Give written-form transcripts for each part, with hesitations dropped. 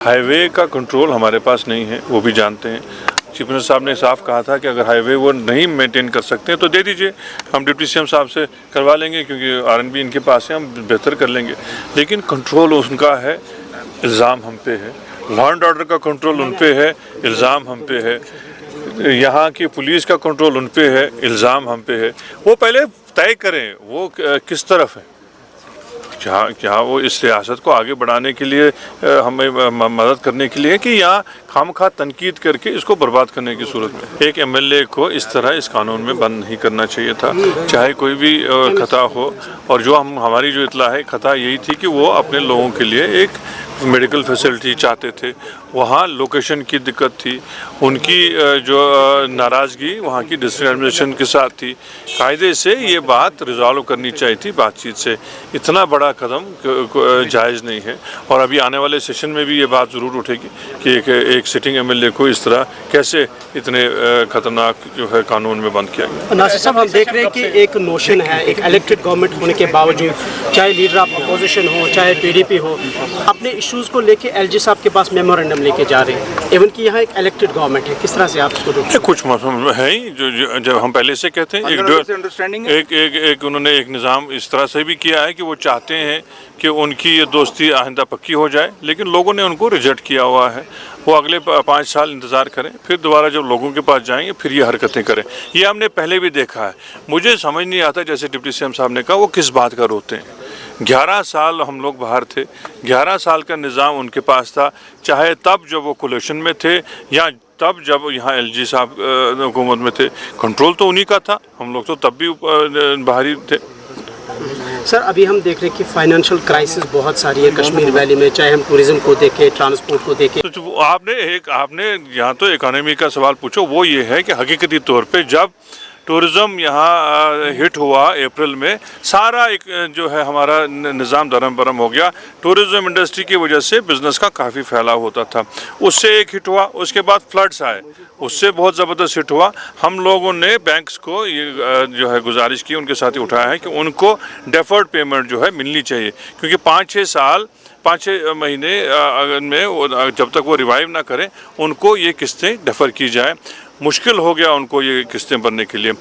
High वे का control हमारे पास नहीं है, वो भी जानते हैं। चीफ मिनिस्टर साहब ने साफ कहा था कि अगर हाईवे वो नहीं मेंटेन कर सकते हैं तो दे दीजिए, हम डिप्टी सीएम साहब से करवा लेंगे, क्योंकि आरएनबी इनके पास है, हम बेहतर कर लेंगे। लेकिन कंट्रोल उनका है, इल्ज़ाम हम पे है। लॉ एंड ऑर्डर का कंट्रोल उन पे है, इल्ज़ाम हम पे है। यहाँ की पुलिस का कंट्रोल उन पे है, इल्ज़ाम हम पे है। वो पहले तय करें वो किस तरफ है, क्या वो इस सियासत को आगे बढ़ाने के लिए हमें मदद करने के लिए, कि यहाँ खामखा तनकीद करके इसको बर्बाद करने की सूरत में। एक एमएलए को इस तरह इस कानून में बंद नहीं करना चाहिए था, चाहे कोई भी खता हो। और जो हमारी जो इतला है, खता यही थी कि वो अपने लोगों के लिए एक मेडिकल फैसिलिटी चाहते थे, वहाँ लोकेशन की दिक्कत थी, उनकी जो नाराज़गी वहाँ की डिस्ट्रिक्ट एडमिनिस्ट्रेशन के साथ थी। कायदे से ये बात रिजॉल्व करनी चाहिए थी बातचीत से। इतना बड़ा कदम जायज़ नहीं है, और अभी आने वाले सेशन में भी ये बात ज़रूर उठेगी कि एक सिटिंग एमएलए को इस तरह कैसे इतने ख़तरनाक जो है कानून में बंद किया गया। नासिर साहब, हम देख रहे हैं कि एक नोशन है, एक इलेक्टेड गवर्नमेंट होने के बावजूद, चाहे लीडर ऑफ अपोजिशन हो चाहे पीडीपी हो, अपने इश्यूज़ को लेके एलजी साहब के पास मेमोरेंडम लेके जा रहे हैं, इवन कि यहाँ एक इलेक्टेड गवर्नमेंट है। किस तरह से आप इसको देखते हैं? कुछ मसला है ही जो जब हम पहले से कहते हैं, एक उन्होंने एक निज़ाम इस तरह से भी किया है कि वो चाहते हैं कि उनकी ये दोस्ती आइंदा पक्की हो जाए, लेकिन लोगों ने उनको रिजेक्ट किया हुआ है। वो अगले 5 साल इंतज़ार करें, फिर दोबारा जब लोगों के पास जाएंगे फिर ये हरकतें करें। ये हमने पहले भी देखा है। मुझे समझ नहीं आता, जैसे डिप्टी सीएम साहब ने कहा, वो किस बात का रोते हैं। 11 साल हम लोग बाहर थे, 11 साल का निज़ाम उनके पास था, चाहे तब जब वो कोलिशन में थे या तब जब यहाँ एलजी साहब हुकूमत में थे। कंट्रोल तो उन्हीं का था, हम लोग तो तब भी बाहरी थे। सर, अभी हम देख रहे हैं कि फाइनेंशियल क्राइसिस बहुत सारी है कश्मीर वैली में, चाहे हम टूरिज्म को देखें, ट्रांसपोर्ट को देखें। तो आपने यहाँ तो इकोनॉमी का सवाल पूछो, वो ये है कि हकीकती तौर पे जब टूरिज़्म यहाँ हिट हुआ अप्रैल में, सारा एक जो है हमारा निज़ाम धर्म बरम हो गया। टूरिज़्म इंडस्ट्री की वजह से बिज़नेस का काफ़ी फैलाव होता था, उससे एक हिट हुआ। उसके बाद फ्लड्स आए, उससे बहुत ज़बरदस्त हिट हुआ। हम लोगों ने बैंक्स को ये जो है गुजारिश की, उनके साथ ही उठाया है कि उनको डेफर्ड पेमेंट जो है मिलनी चाहिए, क्योंकि 5-6 महीने में जब तक वो रिवाइव ना करें, उनको ये किस्तें डेफर की जाए। मुश्किल हो गया उनको ये किस्तें भरने के लिए,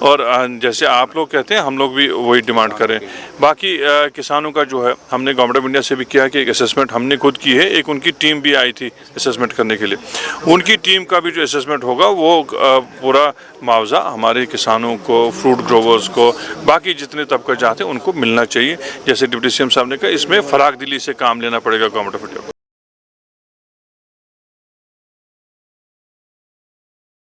और जैसे आप लोग कहते हैं, हम लोग भी वही डिमांड करें। बाकी किसानों का जो है, हमने गवर्नमेंट ऑफ इंडिया से भी किया कि एक असेसमेंट हमने खुद की है, एक उनकी टीम भी आई थी असेसमेंट करने के लिए। उनकी टीम का भी जो असेसमेंट होगा, वो पूरा मुआवजा हमारे किसानों को, फ्रूट ग्रोवर्स को, बाकी जितने तबका चाहते हैं उनको मिलना चाहिए। जैसे डिप्टी सीएम साहब ने कहा, इसमें फराख दिली से काम लेना पड़ेगा गवर्नमेंट ऑफ इंडिया को।